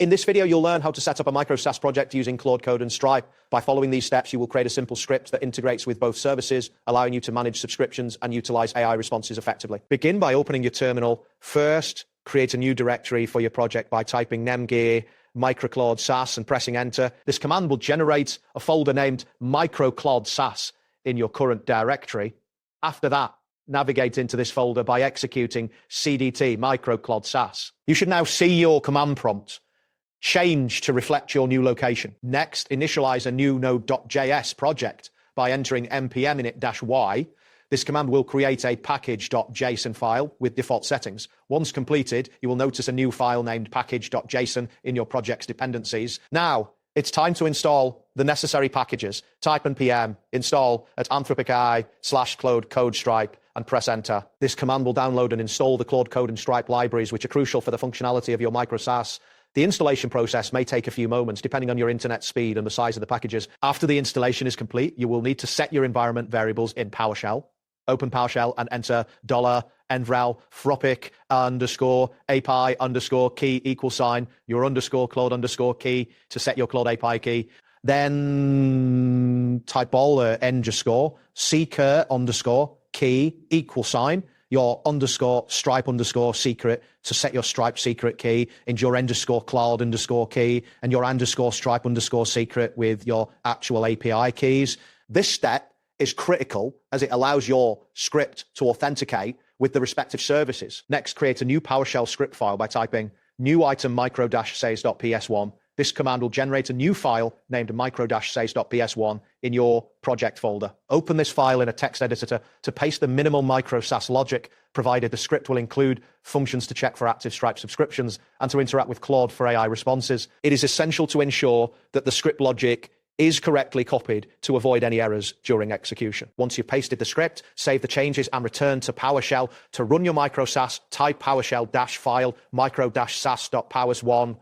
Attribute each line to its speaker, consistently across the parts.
Speaker 1: In this video, you'll learn how to set up a micro SaaS project using Claude Code and Stripe. By following these steps, you will create a simple script that integrates with both services, allowing you to manage subscriptions and utilize AI responses effectively. Begin by opening your terminal. First, create a new directory for your project by typing nemgear microclaude SaaS and pressing enter. This command will generate a folder named microclaude SaaS in your current directory. After that, navigate into this folder by executing cdt microclaude SaaS. You should now see your command prompt change to reflect your new location. Next, initialize a new node.js project by entering npm init-y. This command will create a package.json file with default settings. Once completed, you will notice a new file named package.json in your project's dependencies. Now, it's time to install the necessary packages. Type npm install at anthropic/Claude Code Stripe and press enter. This command will download and install the Claude Code and Stripe libraries, which are crucial for the functionality of your micro SaaS. The installation process may take a few moments, depending on your internet speed and the size of the packages. After the installation is complete, you will need to set your environment variables in PowerShell. Open PowerShell and enter $envral fropic _API _key =, your _ Claude _key to set your Claude API key. Then type $seeker _key =, your _Stripe secret to set your Stripe secret key, and your _Claude key, and your _Stripe secret with your actual API keys. This step is critical as it allows your script to authenticate with the respective services. Next, create a new PowerShell script file by typing new item micro-sas.ps1. This command will generate a new file named micro-sas.ps1 in your project folder. Open this file in a text editor to paste the minimal micro SaaS logic, provided the script will include functions to check for active Stripe subscriptions and to interact with Claude for AI responses. It is essential to ensure that the script logic is correctly copied to avoid any errors during execution. Once you've pasted the script, save the changes and return to PowerShell. To run your micro SaaS, type PowerShell-file micro-sas.powers1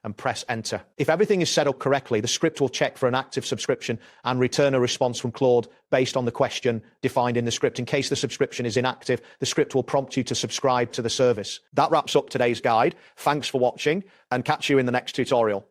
Speaker 1: and press enter. If everything is set up correctly, the script will check for an active subscription and return a response from Claude based on the question defined in the script. In case the subscription is inactive, the script will prompt you to subscribe to the service. That wraps up today's guide. Thanks for watching, and catch you in the next tutorial.